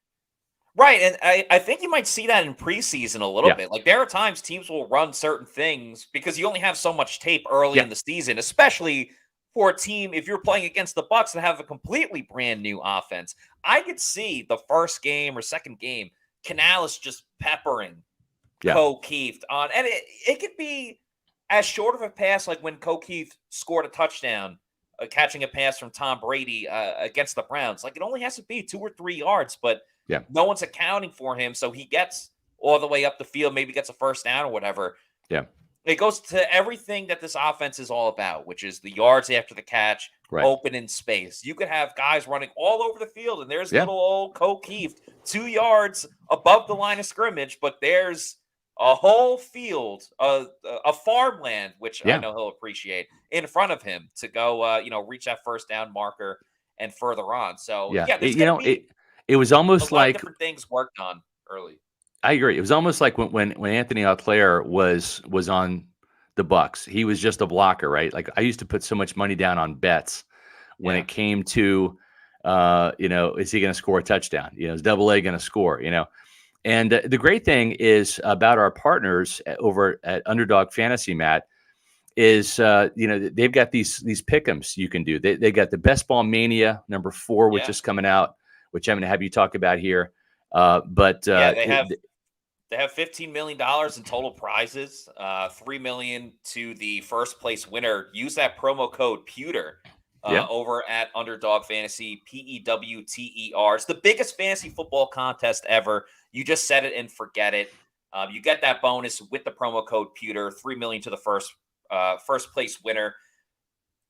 Right. And I think you might see that in preseason a little bit. There are times teams will run certain things because you only have so much tape early in the season, especially for a team, if you're playing against the Bucs and have a completely brand new offense, I could see the first game or second game, Canales just peppering Keith on, and it could be as short of a pass like when Keith scored a touchdown, catching a pass from Tom Brady against the Browns. Like, it only has to be 2 or 3 yards, but no one's accounting for him, so he gets all the way up the field, maybe gets a first down or whatever. Yeah. It goes to everything that this offense is all about, which is the yards after the catch, open in space. You could have guys running all over the field, and there's little old Keith 2 yards above the line of scrimmage, but there's a whole field, a farmland, which I know he'll appreciate, in front of him to go, reach that first down marker and further on. So, it was almost like different things worked on early. I agree. It was almost like when Anthony Auclair was on the Bucs. He was just a blocker, right? Like, I used to put so much money down on bets when it came to, is he going to score a touchdown? Is Double A going to score? And the great thing is about our partners over at Underdog Fantasy, Matt, is they've got these pick'ems you can do. They got the Best Ball Mania #4, which is coming out, which I'm going to have you talk about here. They have $15 million in total prizes, $3 million to the first place winner. Use that promo code Pewter over at Underdog Fantasy, PEWTER. It's the biggest fantasy football contest ever. You just set it and forget it. You get that bonus with the promo code Pewter, $3 million to the first place winner.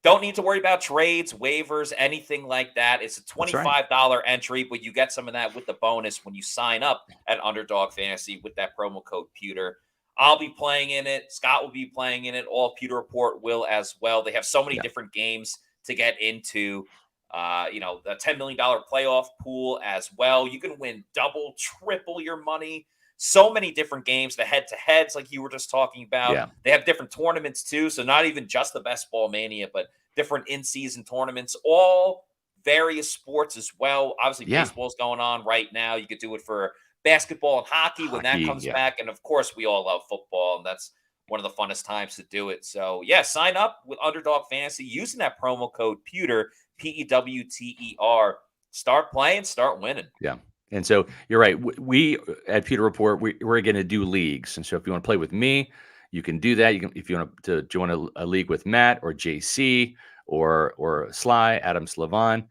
Don't need to worry about trades, waivers, anything like that. It's a $25 entry, but you get some of that with the bonus when you sign up at Underdog Fantasy with that promo code Pewter. I'll be playing in it. Scott will be playing in it. All Pewter Report will as well. They have so many different games to get into. The $10 million playoff pool as well. You can win double, triple your money. So many different games, the head-to-heads like you were just talking about. Yeah. They have different tournaments too, so not even just the Best Ball Mania, but different in-season tournaments, all various sports as well. Obviously, baseball's going on right now. You could do it for basketball and hockey when that comes back. And, of course, we all love football, and that's one of the funnest times to do it. So, sign up with Underdog Fantasy using that promo code Pewter, PEWTER. Start playing, start winning. Yeah. And so you're right. We at Pewter Report, we're going to do leagues. And so if you want to play with me, you can do that. You can, if you want to join a league with Matt or JC or Sly, Adam Slavon,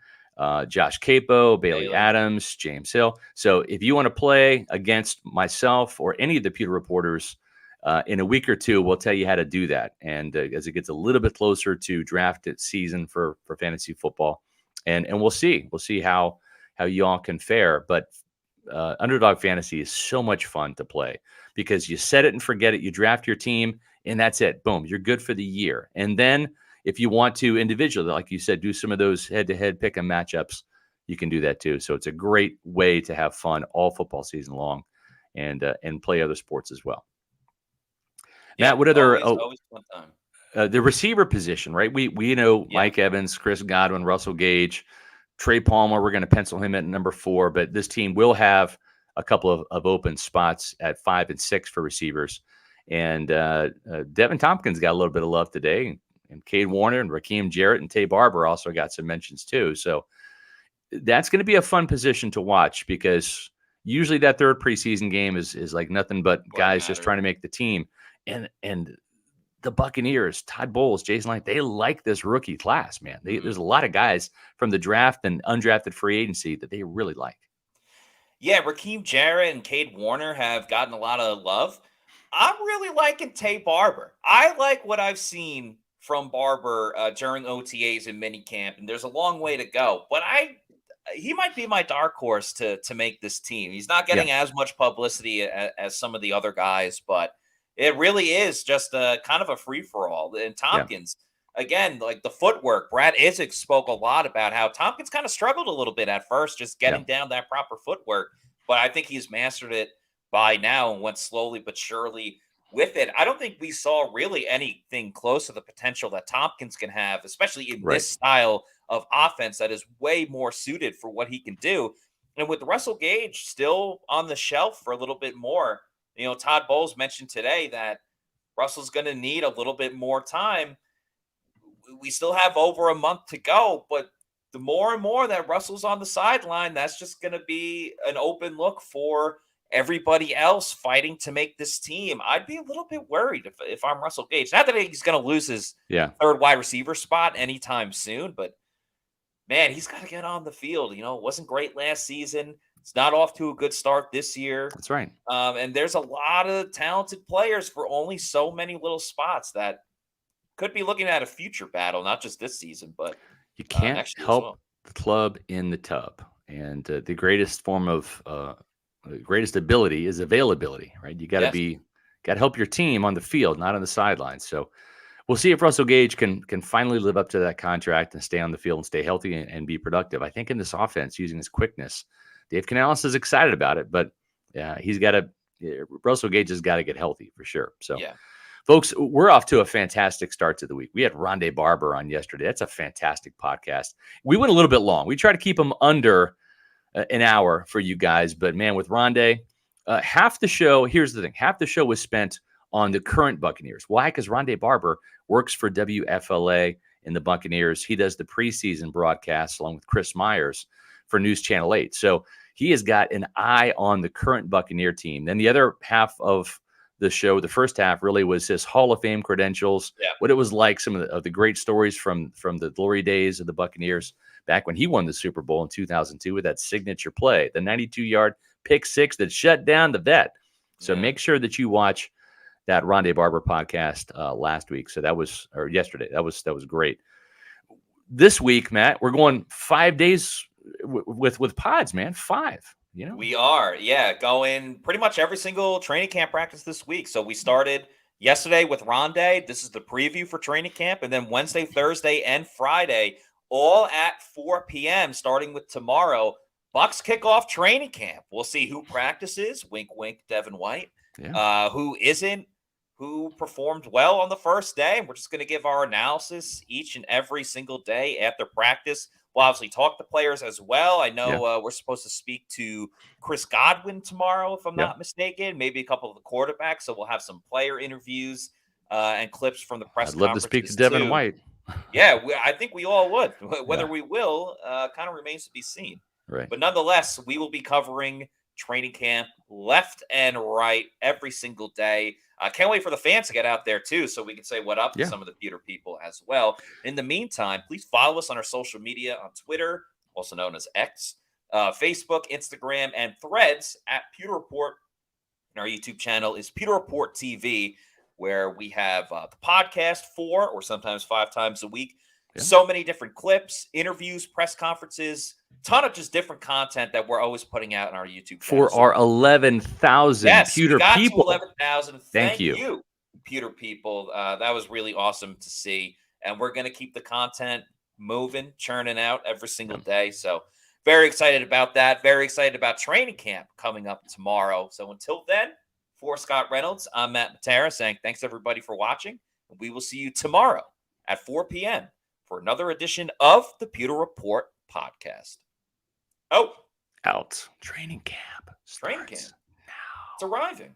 Josh Capo, Bailey Adams, James Hill. So if you want to play against myself or any of the Pewter Reporters in a week or two, we'll tell you how to do that. And as it gets a little bit closer to draft season for fantasy football, and we'll see how y'all can fare. But Underdog Fantasy is so much fun to play because you set it and forget it. You draft your team, and that's it. Boom, you're good for the year. And then if you want to individually, like you said, do some of those head-to-head pick 'em matchups, you can do that too. So it's a great way to have fun all football season long and play other sports as well. Matt, what other always fun time. The receiver position, right? We know Mike Evans, Chris Godwin, Russell Gage, Trey Palmer, we're going to pencil him at #4, but this team will have a couple of open spots at 5 and 6 for receivers. And Devin Tompkins got a little bit of love today, and Cade Warner and Raheem Jarrett and Tay Barber also got some mentions too. So that's going to be a fun position to watch because usually that third preseason game is like nothing but guys just trying to make the team. And the Buccaneers, Todd Bowles, Jason Licht, they like this rookie class, man. There's a lot of guys from the draft and undrafted free agency that they really like. Yeah, Raheem Jarrett and Cade Warner have gotten a lot of love. I'm really liking Tay Barber. I like what I've seen from Barber during OTAs and minicamp, and there's a long way to go. But he might be my dark horse to make this team. He's not getting as much publicity as some of the other guys, but it really is just kind of a free-for-all. And Tompkins, again, like the footwork, Brad Isaac spoke a lot about how Tompkins kind of struggled a little bit at first, just getting down that proper footwork. But I think he's mastered it by now and went slowly but surely with it. I don't think we saw really anything close to the potential that Tompkins can have, especially in this style of offense that is way more suited for what he can do. And with Russell Gage still on the shelf for a little bit more, Todd Bowles mentioned today that Russell's going to need a little bit more time. we still have over a month to go, but the more and more that Russell's on the sideline, that's just going to be an open look for everybody else fighting to make this team. I'd be a little bit worried if I'm Russell Gage. Not that he's going to lose his third wide receiver spot anytime soon, but man, he's got to get on the field. It wasn't great last season. It's not off to a good start this year. That's right. And there's a lot of talented players for only so many little spots that could be looking at a future battle, not just this season, but you can't help the club in the tub. And the greatest form of greatest ability is availability, right? You got to help your team on the field, not on the sidelines. So we'll see if Russell Gage can finally live up to that contract and stay on the field and stay healthy and be productive. I think in this offense, using his quickness, Dave Canales is excited about it, but Russell Gage has got to get healthy for sure. So, folks, we're off to a fantastic start to the week. We had Rondé Barber on yesterday. That's a fantastic podcast. We went a little bit long. We try to keep them under an hour for you guys, but man, with Rondé, half the show, here's the thing, half the show was spent on the current Buccaneers. Why? Because Rondé Barber works for WFLA in the Buccaneers. He does the preseason broadcasts along with Chris Myers for News Channel 8. So he has got an eye on the current Buccaneer team. Then the other half of the show, the first half, really was his Hall of Fame credentials, what it was like, some of the great stories from the glory days of the Buccaneers back when he won the Super Bowl in 2002 with that signature play, the 92-yard pick six that shut down the Vet. So make sure that you watch that Rondé Barber podcast last week. So yesterday. That was great. This week, Matt, we're going 5 days with pods, man. 5. We are, going pretty much every single training camp practice this week. So we started yesterday with Rondé. This is the preview for training camp. And then Wednesday, Thursday, and Friday, all at 4 p.m., starting with tomorrow. Bucs kick off training camp. We'll see who practices. Wink, wink, Devin White. Who isn't, who performed well on the first day. And we're just going to give our analysis each and every single day after practice. We'll obviously talk to players as well. I know we're supposed to speak to Chris Godwin tomorrow, if I'm not mistaken, maybe a couple of the quarterbacks. So we'll have some player interviews and clips from the press conferences. I'd love to speak to Devin White. I think we all would. Whether we will kind of remains to be seen. Right. But nonetheless, we will be covering training camp left and right every single day. I can't wait for the fans to get out there too, so we can say what up to some of the Pewter people as well. In the meantime, please follow us on our social media on Twitter, also known as X, Facebook, Instagram, and Threads at Pewter Report. And our YouTube channel is Pewter Report TV, where we have the podcast 4 or sometimes 5 times a week. So many different clips, interviews, press conferences, ton of just different content that we're always putting out on our YouTube channel. For our 11,000 Pewter people. 11,000. Thank you, Pewter people. That was really awesome to see. And we're going to keep the content moving, churning out every single day. So very excited about that. Very excited about training camp coming up tomorrow. So until then, for Scott Reynolds, I'm Matt Matera saying thanks everybody for watching. We will see you tomorrow at 4 p.m. for another edition of the Pewter Report podcast. Out. Training camp. Training camp. Now. It's arriving.